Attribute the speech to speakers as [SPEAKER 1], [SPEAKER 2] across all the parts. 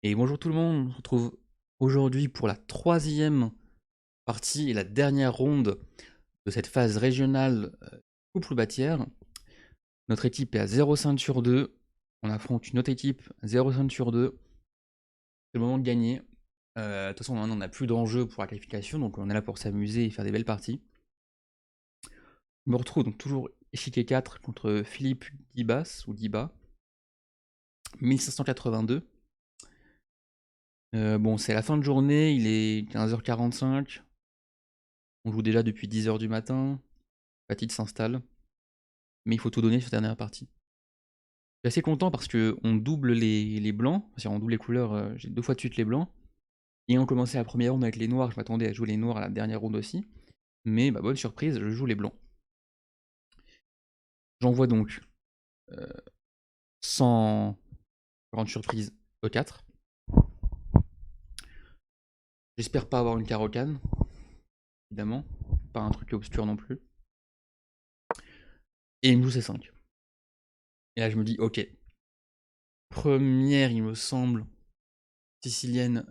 [SPEAKER 1] Et bonjour tout le monde, on se retrouve aujourd'hui pour la troisième partie et la dernière ronde de cette phase régionale couple ou bâtière. Notre équipe est à 0,5 sur 2, on affronte une autre équipe 0,5 sur 2, c'est le moment de gagner. De toute façon maintenant on n'a plus d'enjeu pour la qualification, donc on est là pour s'amuser et faire des belles parties. Je me retrouve donc toujours échiquier 4 contre Philippe Dibas, ou Diba, 1582. Bon, c'est la fin de journée, il est 15h45. On joue déjà depuis 10h du matin. Fatigue s'installe. Mais il faut tout donner sur cette dernière partie. Je suis assez content parce qu'on double les blancs. C'est-à-dire on double les couleurs, j'ai 2 fois de suite les blancs. Et on commençait la première ronde avec les noirs. Je m'attendais à jouer les noirs à la dernière ronde aussi. Mais bah, bonne surprise, je joue les blancs. J'envoie donc, sans grande surprise, E4. J'espère pas avoir une carocane, évidemment. Pas un truc obscur non plus. Et il me joue C5. Et là je me dis, ok. Première, il me semble, sicilienne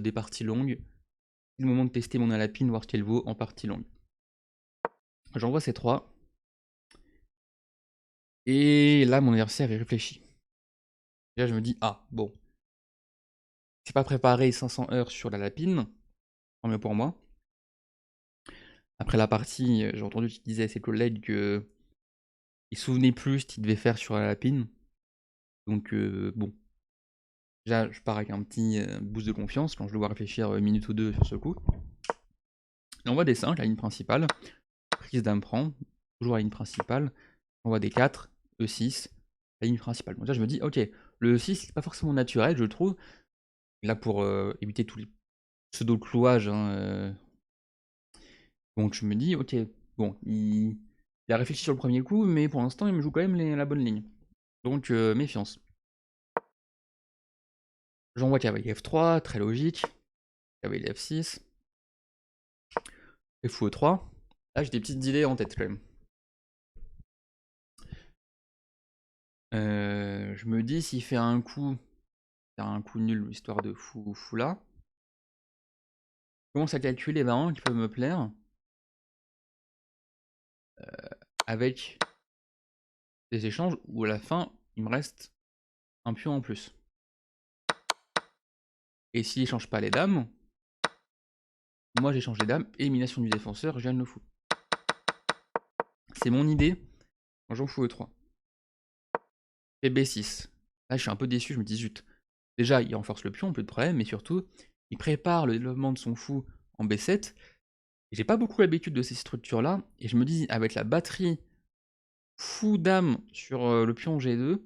[SPEAKER 1] des parties longues. C'est le moment de tester mon alapine, voir ce qu'elle vaut en partie longue. J'envoie C3. Et là, mon adversaire, il réfléchit. Et là, je me dis, ah, bon. C'est pas préparé 500 heures sur la lapine. Tant mieux pour moi. Après la partie, j'ai entendu qu'il disait à ses collègues qu'il se souvenait plus ce qu'il devait faire sur la lapine. Donc, bon. Déjà, je pars avec un petit boost de confiance quand je dois réfléchir une minute ou deux sur ce coup. Et on voit des 5, la ligne principale. Prise dame prend. Toujours la ligne principale. On voit des 4, E6, la ligne principale. Donc là, je me dis, ok, le E6, c'est pas forcément naturel, je trouve. Là, pour éviter tous les pseudo-clouages, hein, donc je me dis, ok, bon, il a réfléchi sur le premier coup, mais pour l'instant, il me joue quand même la bonne ligne. Donc, méfiance. J'envoie cavalier F3, très logique. Cavalier F6. Fou E3. Là, j'ai des petites idées en tête quand même. Je me dis, s'il fait un coup nul, histoire de fou là. Je commence à calculer les variantes qui peuvent me plaire. Avec des échanges où à la fin, il me reste un pion en plus. Et s'il échange pas les dames, moi j'échange les dames, élimination du défenseur, je gagne le fou. C'est mon idée quand j'en fous E3. Et B6. Là je suis un peu déçu, je me dis zut. Déjà il renforce le pion, peu de problème, mais surtout il prépare le développement de son fou en B7. J'ai pas beaucoup l'habitude de ces structures là, et je me dis avec la batterie fou dame sur le pion G2,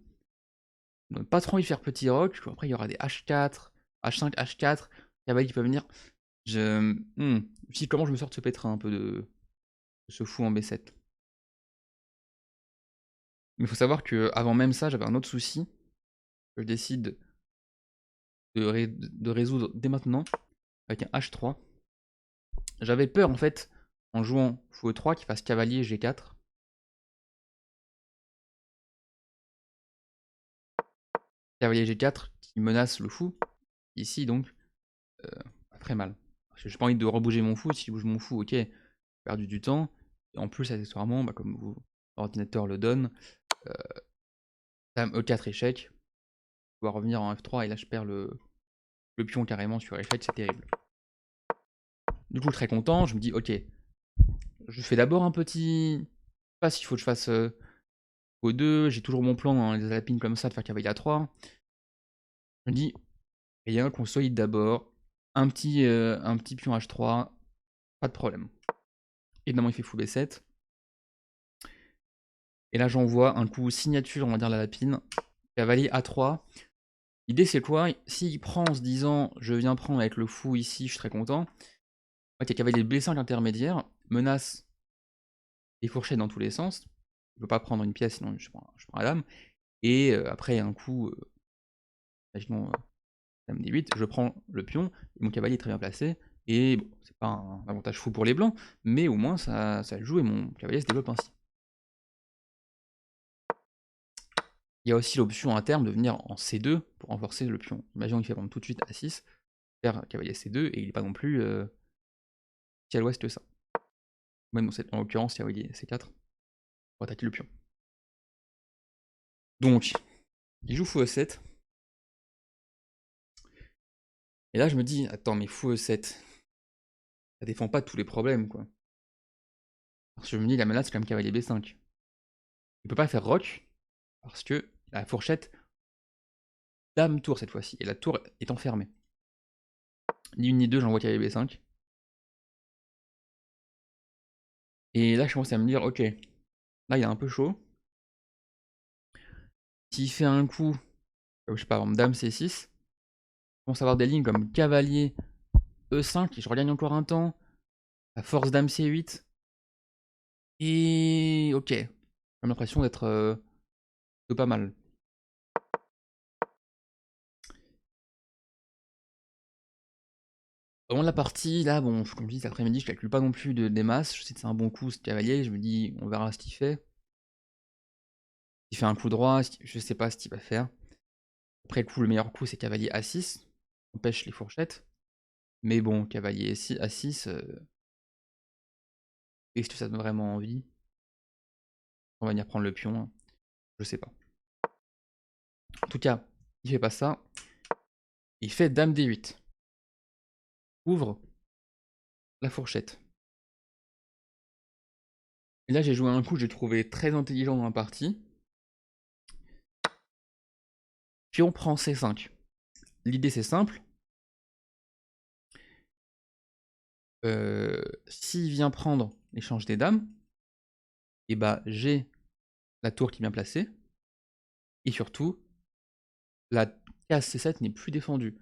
[SPEAKER 1] pas trop envie de faire petit roc. Après il y aura des H4, H5, H4, cavalier qui peut venir. Si comment je me sors de ce pétrin un peu de ce fou en B7. Mais il faut savoir que avant même ça, j'avais un autre souci que je décide de résoudre dès maintenant avec un H3. J'avais peur en fait en jouant fou E3 qu'il fasse cavalier G4. Cavalier G4 qui menace le fou. Ici donc, pas très mal. J'ai pas envie de rebouger mon fou. Si je bouge mon fou, ok, j'ai perdu du temps. Et en plus, accessoirement, bah, comme l'ordinateur le donne, dame E4 échec. Je dois revenir en F3 et là je perds le pion carrément sur échec, c'est terrible. Du coup, très content, je me dis, ok, je fais d'abord un petit. Je sais pas s'il faut que je fasse O2, j'ai toujours mon plan dans les alapines comme ça de faire cavalier A3. Je me dis, rien, qu'on solide d'abord, un petit pion H3, pas de problème. Évidemment, il fait fou B7. Et là, j'envoie un coup signature, on va dire, la lapine. Cavalier A3. L'idée, c'est quoi? S'il prend en se disant, je viens prendre avec le fou ici, je suis très content. Ok, cavalier B5 intermédiaire, menace des fourchettes dans tous les sens. Je ne peux pas prendre une pièce, sinon je prends la dame. Et après un coup, imaginons dame D8, je prends le pion, et mon cavalier est très bien placé. Et bon, c'est pas un avantage fou pour les blancs, mais au moins ça le joue et mon cavalier se développe ainsi. Il y a aussi l'option à terme de venir en C2 pour renforcer le pion. Imaginons qu'il fait prendre tout de suite A6, faire cavalier C2, et il n'est pas non plus si à l'ouest que ça. Même en l'occurrence, cavalier C4 pour attaquer le pion. Donc, il joue fou E7. Et là, je me dis, attends, mais fou E7, ça défend pas tous les problèmes, quoi. Parce que je me dis, la menace, c'est quand même cavalier B5. Il peut pas faire roc, parce que la fourchette, dame tour cette fois-ci, et la tour est enfermée. Ni une ni deux, j'envoie cavalier B5. Et là, je commence à me dire, ok, là, il est un peu chaud. S'il fait un coup, je sais pas, par exemple, dame C6, je commence à avoir des lignes comme cavalier E5, et je regagne encore un temps. La force dame C8. Et ok, j'ai l'impression d'être de pas mal. Au moment de la partie, là, bon, comme je dis, cet après-midi, je calcule pas non plus des masses. Je sais que c'est un bon coup, ce cavalier. Je me dis, on verra ce qu'il fait. Il fait un coup droit, je sais pas ce qu'il va faire. Après, le meilleur coup, c'est cavalier A6. On pêche les fourchettes. Mais bon, cavalier A6, est-ce que ça donne vraiment envie? On va venir prendre le pion, hein. Je sais pas. En tout cas, il fait pas ça. Il fait dame D8. Ouvre la fourchette. Et là, j'ai joué un coup que j'ai trouvé très intelligent dans la partie. Pion prend C5. L'idée, c'est simple. S'il vient prendre l'échange des dames, et bah j'ai la tour qui est bien placée. Et surtout, la case C7 n'est plus défendue.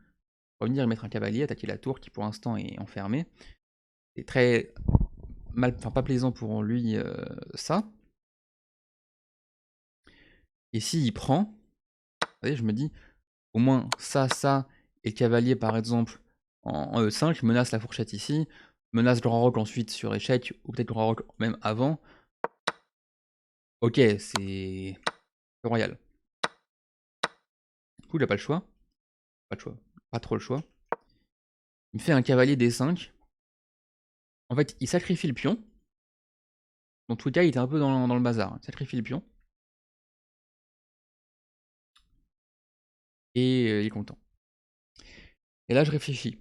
[SPEAKER 1] On va venir mettre un cavalier, attaquer la tour qui pour l'instant est enfermée. C'est très mal, enfin pas plaisant pour lui ça. Et s'il prend, vous voyez, je me dis, au moins ça, et le cavalier par exemple en E5 menace la fourchette ici, menace grand roc ensuite sur échec, ou peut-être grand roc même avant. Ok, c'est royal. Du coup, il a pas le choix. Pas le choix. Pas trop le choix. Il me fait un cavalier D5. En fait, il sacrifie le pion. Dans tout cas, il était un peu dans le bazar. Il sacrifie le pion. Et il est content. Et là, je réfléchis.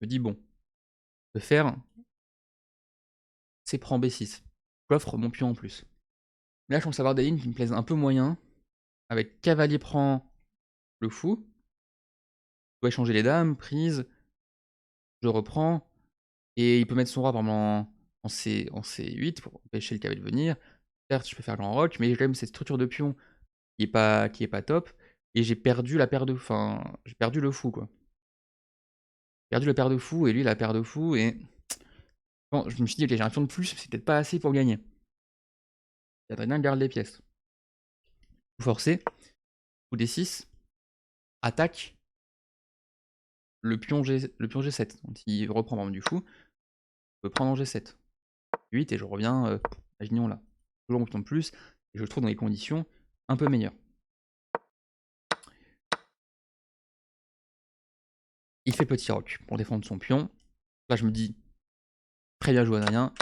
[SPEAKER 1] Je me dis, bon, je peux faire C prend B6. J'offre mon pion en plus. Mais là, je commence à avoir des lignes qui me plaisent un peu moyen. Avec cavalier prend le fou. Je dois échanger les dames, prise. Je reprends. Et il peut mettre son roi en C8 pour empêcher le cavalier de venir. Certes, je peux faire grand roc, mais j'ai quand même cette structure de pion qui est pas top. Et j'ai perdu la paire de. Enfin, j'ai perdu le fou, quoi. J'ai perdu la paire de fou, et lui, la paire de fou, et. Bon, je me suis dit, ok, j'ai un pion de plus, c'est peut-être pas assez pour gagner. Adrien garde les pièces. Coup forcé. Coup D6. Attaque. Le pion G7. Donc, il reprend vraiment du fou. Je peux prendre en G7. 8 et je reviens, imaginons là. Toujours mon pion de plus, et je le trouve dans des conditions un peu meilleures. Il fait petit roc pour défendre son pion. Là, je me dis, très bien joué Adrien.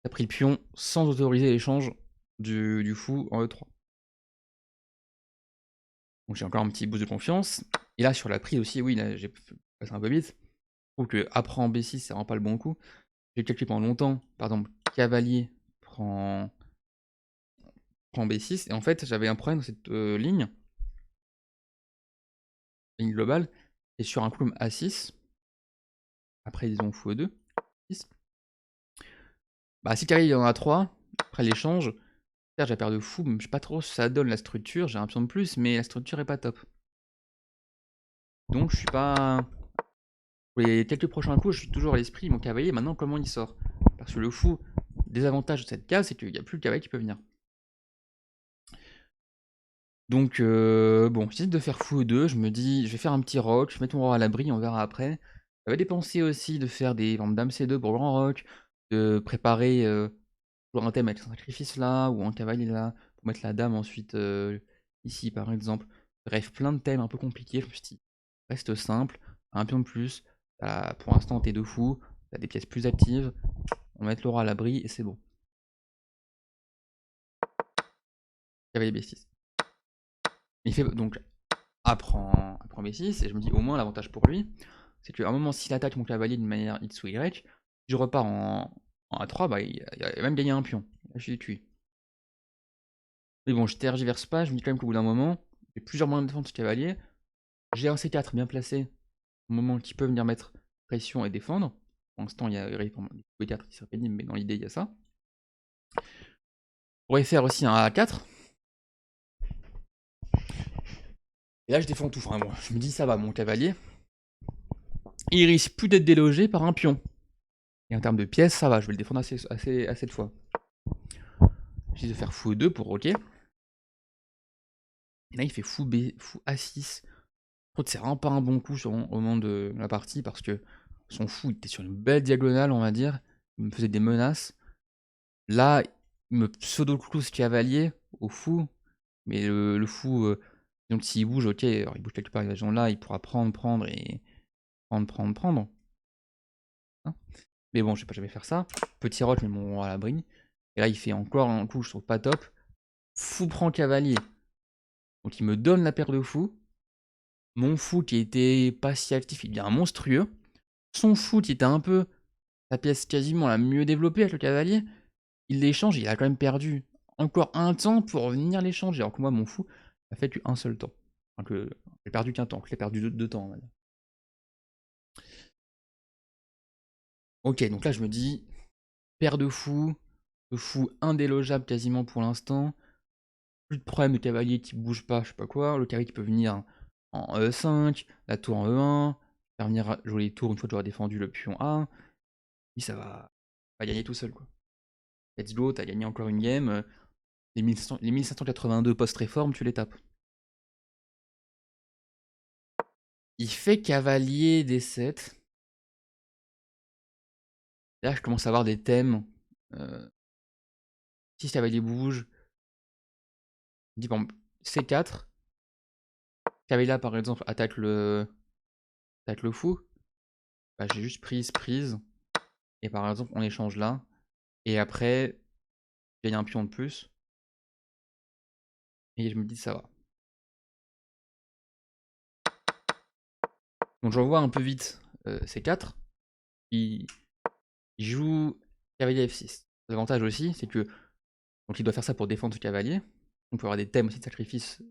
[SPEAKER 1] T'as pris le pion sans autoriser l'échange du fou en E3. Donc j'ai encore un petit boost de confiance. Et là, sur la prise aussi, oui, là, j'ai passé un peu vite. Je trouve que après en B6, c'est vraiment pas le bon coup. J'ai calculé pendant longtemps, par exemple, cavalier prend B6, et en fait, j'avais un problème dans cette ligne globale, et sur un coup comme A6, après disons fou E2, 6. Bah si carré il y en a 3, après l'échange, j'ai la paire de fou, je sais pas trop si ça donne la structure, j'ai un pion de plus, mais la structure est pas top. Donc je suis pas. Pour les quelques prochains coups, je suis toujours à l'esprit, mon cavalier, maintenant comment il sort? Parce que le fou, désavantage de cette case, c'est qu'il n'y a plus le cavalier qui peut venir. Donc bon, j'essaie de faire fou E2, je me dis, je vais faire un petit roc, je vais mettre mon roi à l'abri, on verra après. J'avais dépensé aussi de faire des ventes dame C2 pour grand roc, de préparer toujours un thème avec un sacrifice là, ou un cavalier là, pour mettre la dame ensuite ici par exemple. Bref, plein de thèmes un peu compliqués. Je me suis dit, reste simple, un pion de plus. Pour l'instant, t'es de fou, t'as des pièces plus actives. On va mettre le roi à l'abri et c'est bon. Cavalier B6. Il fait donc apprend B6 et je me dis au moins l'avantage pour lui, c'est qu'à un moment s'il attaque mon cavalier d'une manière X ou Y, si je repars en A3, bah il a même gagné un pion. Là, je suis tué. Mais bon, je tergiverse pas, je me dis quand même qu'au bout d'un moment, j'ai plusieurs moyens de défendre ce cavalier. J'ai un C4 bien placé, au moment qui peut venir mettre pression et défendre. Pour l'instant, il y a B4 qui serait pénible, mais dans l'idée, il y a ça. On pourrait faire aussi un A4. Et là, je défends tout. Enfin, bon, je me dis, ça va, mon cavalier. Il risque plus d'être délogé par un pion. Et en termes de pièces, ça va, je vais le défendre assez cette fois. J'essaie de faire fou E2 pour OK. Et là, il fait fou A6. C'est vraiment pas un bon coup au moment de la partie parce que son fou, il était sur une belle diagonale, on va dire. Il me faisait des menaces. Là, il me pseudo-cloue ce cavalier au fou. Mais le fou, donc s'il bouge, ok, alors il bouge quelque part, il va là, il pourra prendre et prendre. Hein, mais bon, je vais pas jamais faire ça. Petit roch, mais mon roi à l'abri. Et là, il fait encore un coup, je trouve pas top. Fou prend cavalier. Donc il me donne la paire de fous. Mon fou qui était pas si actif, il devient monstrueux. Son fou qui était un peu la pièce quasiment la mieux développée avec le cavalier, il l'échange, il a quand même perdu encore un temps pour venir l'échanger. Alors que moi, mon fou a fait qu'un seul temps. Enfin, que j'ai perdu qu'un temps, que j'ai perdu deux temps, on va dire. Ok, donc là je me dis, paire de fou indélogeable quasiment pour l'instant. Plus de problème de cavalier qui bouge pas, je sais pas quoi. Le cavalier qui peut venir en E5, la tour en E1, faire venir jouer les tours une fois que tu auras défendu le pion A. Et ça va gagner tout seul quoi. Let's go, t'as gagné encore une game. Les 1582 post-réforme, tu les tapes. Il fait cavalier D7. Là, je commence à avoir des thèmes. Si ce cavalier bouge, je dis par exemple C4. Cavalier là, par exemple, attaque le fou. Bah, j'ai juste prise. Et par exemple, on échange là. Et après, il y a un pion de plus. Et je me dis, ça va. Donc j'envoie un peu vite C4. Il joue cavalier F6. L'avantage aussi, c'est que donc il doit faire ça pour défendre ce cavalier. On peut avoir des thèmes aussi de sacrifice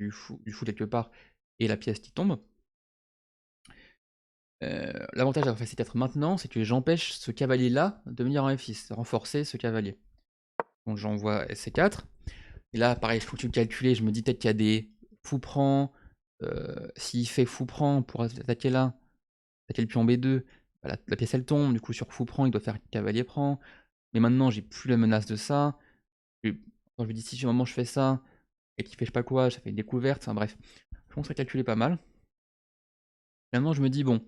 [SPEAKER 1] du fou quelque part et la pièce qui tombe. L'avantage d'avoir fait C4 maintenant, c'est que j'empêche ce cavalier-là de venir en F6, renforcer ce cavalier. Donc j'envoie C4. Et là, pareil, il faut que tu calcules. Je me dis peut-être qu'il y a des fou prend. S'il fait fou prend pour attaquer là, attaquer le pion B2, bah, la pièce elle tombe. Du coup, sur fou prend, il doit faire cavalier prend. Mais maintenant, j'ai plus la menace de ça. Quand je me dis si à un moment je fais ça et qu'il fait je sais pas quoi, ça fait une découverte. Enfin bref, je commence à calculer pas mal. Finalement, je me dis bon,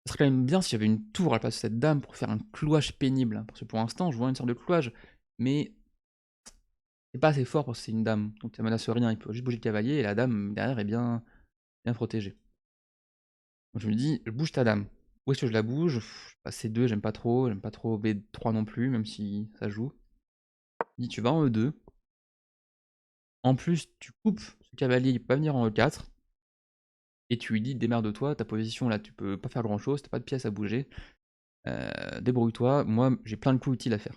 [SPEAKER 1] ça serait quand même bien si j'avais une tour à la place de cette dame pour faire un clouage pénible. Parce que pour l'instant, je vois une sorte de clouage, mais c'est pas assez fort parce que c'est une dame. Donc ça menace rien, il peut juste bouger le cavalier et la dame derrière est bien protégée. Donc je me dis, je bouge ta dame. Où est-ce que je la bouge? C2, j'aime pas trop B3 non plus, même si ça joue. Je me dis, tu vas en E2. En plus, tu coupes ce cavalier, il peut pas venir en E4. Et tu lui dis, démerde-toi, ta position là, tu peux pas faire grand chose, t'as pas de pièces à bouger. Débrouille-toi, moi j'ai plein de coups utiles à faire.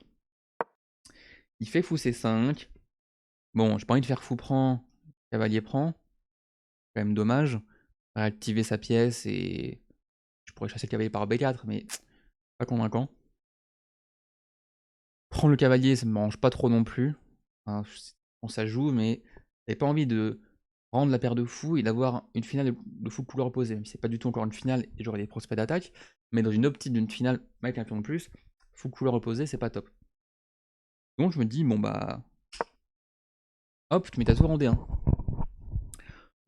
[SPEAKER 1] Il fait fou C5. Bon, j'ai pas envie de faire fou prend, cavalier prend. Quand même dommage. Activer sa pièce et je pourrais chasser le cavalier par B4, mais pas convaincant. Prendre le cavalier, ça me mange pas trop non plus. Enfin, ça joue, mais j'avais pas envie de rendre la paire de fous et d'avoir une finale de fous couleur opposée. Même si c'est pas du tout encore une finale et j'aurai des prospects d'attaque, mais dans une optique d'une finale avec un pion de plus, fou couleur opposée, c'est pas top. Donc je me dis, bon bah. Hop, tu mets ta tour en D1.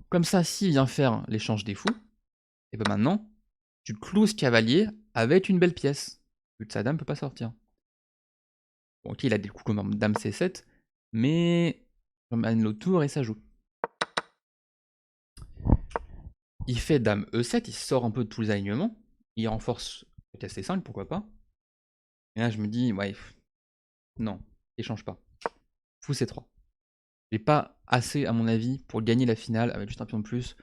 [SPEAKER 1] Comme ça, s'il vient faire l'échange des fous, et ben maintenant, tu cloues ce cavalier avec une belle pièce. Vu que sa dame peut pas sortir. Bon, ok, il a des coups comme dame C7, mais J'emmène le tour et ça joue. Il fait dame E7, il sort un peu de tous les alignements. Il renforce peut-être C5, pourquoi pas. Et là, je me dis, ouais, non, échange pas. Fou C3. J'ai pas assez, à mon avis, pour gagner la finale avec juste un pion de plus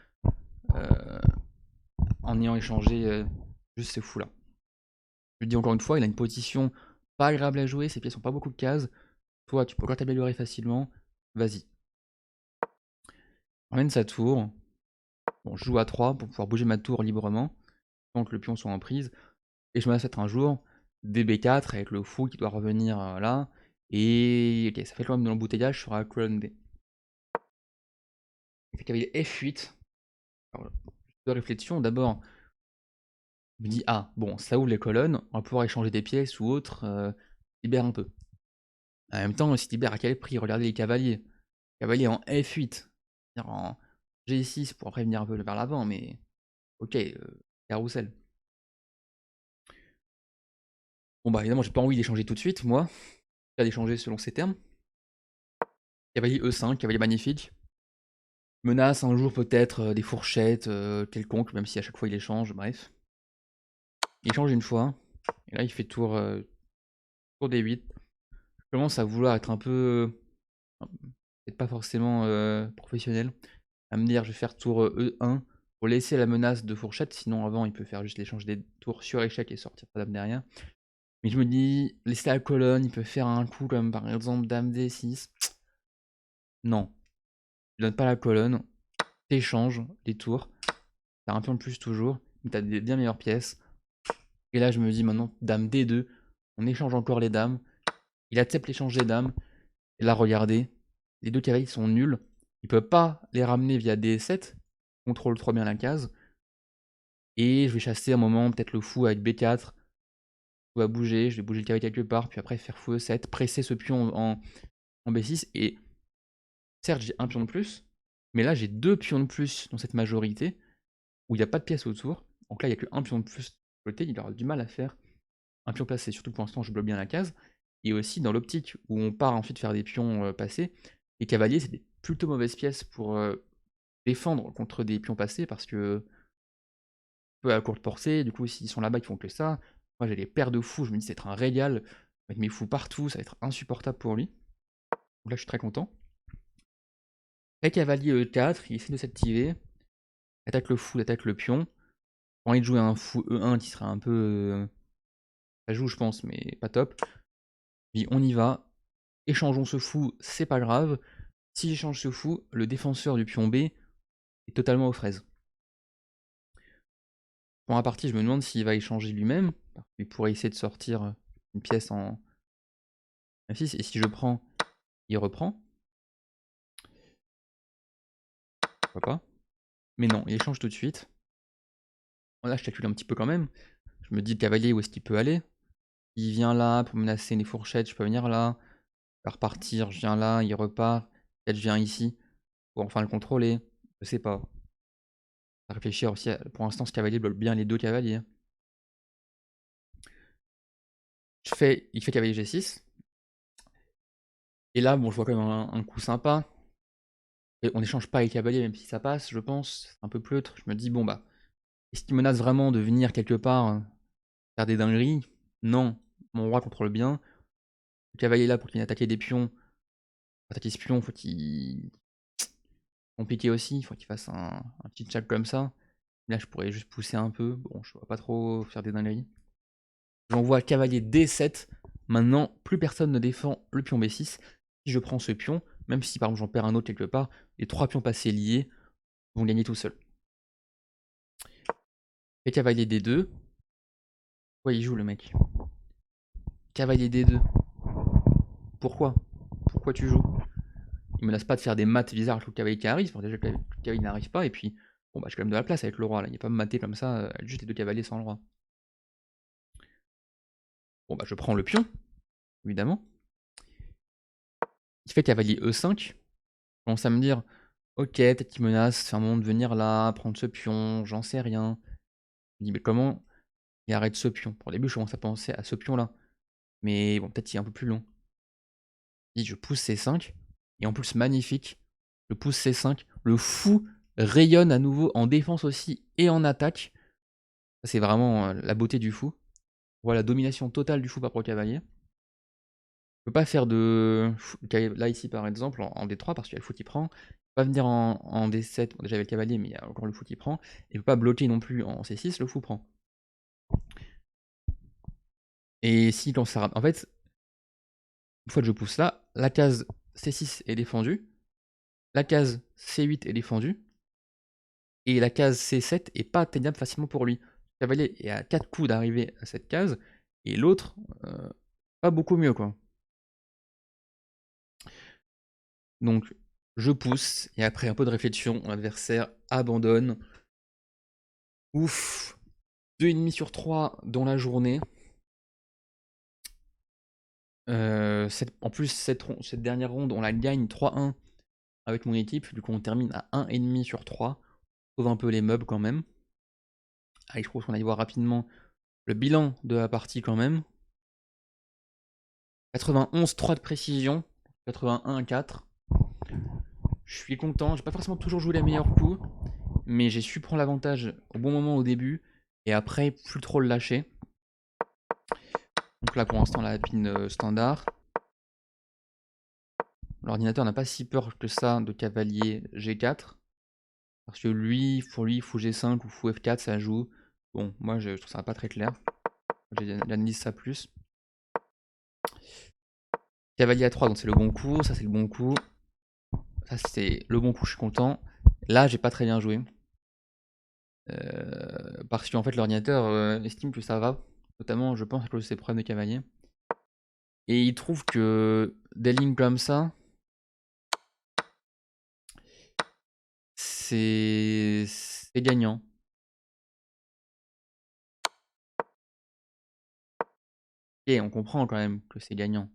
[SPEAKER 1] euh, en ayant échangé juste ces fous-là. Je le dis encore une fois, il a une position pas agréable à jouer, ses pièces ont pas beaucoup de cases. Toi, tu peux encore t'améliorer facilement. Vas-y. Emmène sa tour. Bon, je joue à 3 pour pouvoir bouger ma tour librement, tant que le pion soit en prise. Et je me laisse être un jour DB4 avec le fou qui doit revenir là. Et ok, ça fait quand même de l'embouteillage sur la colonne D. Il fait cavalier F8. Alors, deux réflexions. D'abord, je me dis, ah, bon, ça ouvre les colonnes, on va pouvoir échanger des pièces ou autre, libère un peu. En même temps, si libère à quel prix? Regardez les cavaliers. Cavalier en F8, en G6 pour après venir un peu vers l'avant, mais ok, carrousel. Bon bah évidemment, j'ai pas envie d'échanger tout de suite, moi. Pas d'échanger selon ces termes. Cavalier E5, cavalier magnifique. Menace un jour peut-être des fourchettes quelconques, même si à chaque fois il échange, bref. Il échange une fois, et là il fait tour, tour D8. Je commence à vouloir être un peu, peut-être pas forcément professionnel, à me dire je vais faire tour E1 pour laisser la menace de fourchette, sinon avant il peut faire juste l'échange des tours sur échec et sortir sa dame derrière. Mais je me dis, laisser la colonne, il peut faire un coup comme par exemple dame D6. Non, tu donnes pas la colonne, t'échanges les tours, t'as un pion de plus toujours, mais t'as des bien meilleures pièces. Et là je me dis maintenant, dame D2, on échange encore les dames, il accepte l'échange des dames, et là regardez, les deux cavaliers sont nuls, il peut pas les ramener via D7, contrôle trop bien la case, et je vais chasser un moment peut-être le fou avec B4, tout va bouger, je vais bouger le cavalier quelque part, puis après faire fou E7, presser ce pion en B6, et certes j'ai un pion de plus, mais là j'ai deux pions de plus dans cette majorité, où il n'y a pas de pièce autour, donc là il n'y a qu'un pion de plus de côté, il aura du mal à faire un pion passé, surtout que pour l'instant je bloque bien la case, et aussi dans l'optique où on part ensuite faire des pions passés, les cavaliers c'est des plutôt mauvaises pièces pour défendre contre des pions passés, parce que peu à courte portée, du coup s'ils sont là-bas ils font que ça, moi j'ai les paires de fous, je me dis ça va être un régal, avec mes fous partout, ça va être insupportable pour lui, donc là je suis très content. Et cavalier E4, il essaie de s'activer, attaque le fou, attaque le pion, j'ai envie de jouer un fou E1 qui sera un peu... ça joue je pense, mais pas top. Puis on y va, échangeons ce fou, c'est pas grave. Si j'échange ce fou, le défenseur du pion B est totalement aux fraises. Pour la partie, je me demande s'il va échanger lui-même. Il pourrait essayer de sortir une pièce en F6, et si je prends, il reprend. Pourquoi pas. Mais non, il échange tout de suite. Là, je calcule un petit peu quand même. Je me dis, le cavalier, où est-ce qu'il peut aller? Il vient là pour menacer les fourchettes, je peux venir là. Il va repartir, je viens là, il repart. Peut-être je viens ici pour enfin le contrôler. Je sais pas. À réfléchir aussi, pour l'instant, ce cavalier bloque bien les deux cavaliers. Il fait cavalier G6. Et là, bon, je vois quand même un coup sympa. Et on n'échange pas les cavaliers, même si ça passe, je pense. C'est un peu pleutre. Je me dis, bon, bah, est-ce qu'il menace vraiment de venir quelque part faire des dingueries? Non. Mon roi contrôle bien. Le cavalier est là pour qu'il vienne attaquer des pions. Pour attaquer ce pion, faut qu'il. Compliqué aussi, il faut qu'il fasse un petit check comme ça. Là, je pourrais juste pousser un peu. Bon, je vois pas trop faire des dingueries. J'envoie cavalier D7. Maintenant, plus personne ne défend le pion B6. Si je prends ce pion, même si par exemple j'en perds un autre quelque part, les trois pions passés liés vont gagner tout seuls. Et cavalier D2. Ouais, il joue le mec. Cavalier D2. Pourquoi? Pourquoi tu joues? Il me laisse pas de faire des maths bizarres avec le cavalier qui arrive. Enfin, déjà, le cavalier n'arrive pas. Et puis, bon, bah, j'ai quand même de la place avec le roi là. Il n'y a pas me mater comme ça, avec juste les deux cavaliers sans le roi. Bon, bah, je prends le pion, évidemment. Il fait cavalier E5. Je commence à me dire, ok, peut-être qu'il menace, c'est un moment de venir là, prendre ce pion, j'en sais rien. Je me dis, mais comment il arrête ce pion? Pour le début, je commence à penser à ce pion là. Mais bon, peut-être qu'il est un peu plus long. Je pousse C5. Et en plus, magnifique. Le pouce C5. Le fou rayonne à nouveau en défense aussi et en attaque. C'est vraiment la beauté du fou. Voilà, domination totale du fou par pro cavalier. Je peux pas faire de... Là, ici, par exemple, en D3, parce qu'il y a le fou qui prend. Il peut pas venir en D7. Bon, déjà, il y avait le cavalier, mais il y a encore le fou qui prend. Et il peut pas bloquer non plus en C6, le fou prend. Et si quand ça... En fait, une fois que je pousse là, la case C6 est défendue. La case C8 est défendue. Et la case C7 est pas atteignable facilement pour lui. Le cavalier est à 4 coups d'arriver à cette case. Et l'autre, pas beaucoup mieux, quoi. Donc, je pousse, et après un peu de réflexion, l'adversaire abandonne. Ouf, 2,5 sur 3 dans la journée. En plus, cette dernière ronde, on la gagne 3-1 avec mon équipe. Du coup, on termine à 1,5 sur 3. On sauve un peu les meubles quand même. Allez, je propose qu'on aille voir rapidement le bilan de la partie quand même. 91, 3 de précision. 81, 4. Je suis content. J'ai pas forcément toujours joué les meilleurs coups, mais j'ai su prendre l'avantage au bon moment au début et après plus trop le lâcher. Donc là pour l'instant la pin standard. L'ordinateur n'a pas si peur que ça de cavalier G4. Parce que lui, pour lui, fou G5 ou fou F4 ça joue. Bon, moi je trouve ça pas très clair. J'analyse ça plus. Cavalier A3, donc c'est le bon coup, ça c'est le bon coup. Ça c'est le bon coup, je suis content. Là j'ai pas très bien joué. Parce qu'en fait l'ordinateur estime que ça va. Notamment je pense à cause de ses problèmes de cavalier. Et il trouve que des lignes comme ça, c'est gagnant. Et on comprend quand même que c'est gagnant.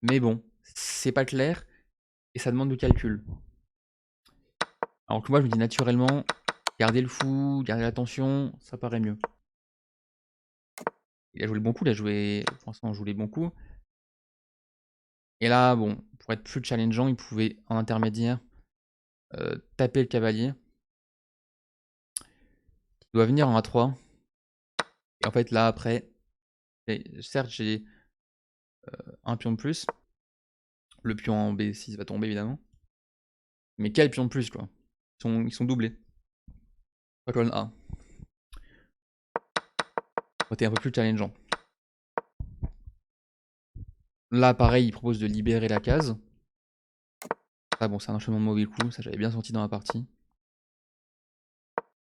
[SPEAKER 1] Mais bon, c'est pas clair et ça demande du calcul. Alors que moi je me dis naturellement, garder le fou, garder l'attention, ça paraît mieux. Il a joué le bon coup, il a joué. Pour l'instant on joue les bons coups. Et là, bon, pour être plus challengeant, il pouvait en intermédiaire taper le cavalier. Il doit venir en A3. Et en fait là après, certes j'ai un pion de plus. Le pion en B6 va tomber évidemment. Mais quel pion de plus quoi. Ils sont doublés. Pas colonne A. Côté un peu plus challengeant. Là pareil il propose de libérer la case. Ah bon c'est un enchaînement de mauvais coups, ça j'avais bien senti dans la partie.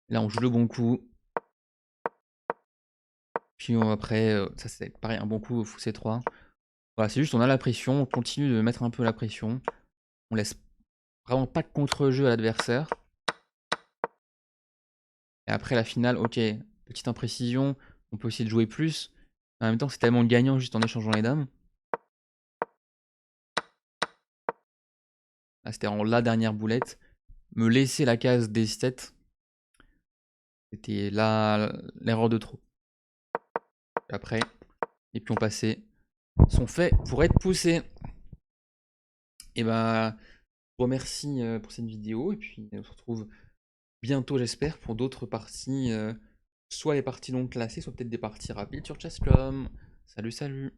[SPEAKER 1] Là on joue le bon coup. Puis après, ça c'est pareil un bon coup fou C3. Voilà, c'est juste on a la pression, on continue de mettre un peu la pression. On laisse vraiment pas de contre-jeu à l'adversaire. Et après la finale, ok, petite imprécision, on peut essayer de jouer plus. En même temps, c'est tellement gagnant juste en échangeant les dames. Là, c'était en la dernière boulette. Me laisser la case des 7, c'était là l'erreur de trop. Et après, les pions passés sont faits pour être poussés. Et bah, je vous remercie pour cette vidéo. Et puis, on se retrouve bientôt, j'espère, pour d'autres parties. Soit les parties longues classées, soit peut-être des parties rapides sur Chess.com. Salut, salut!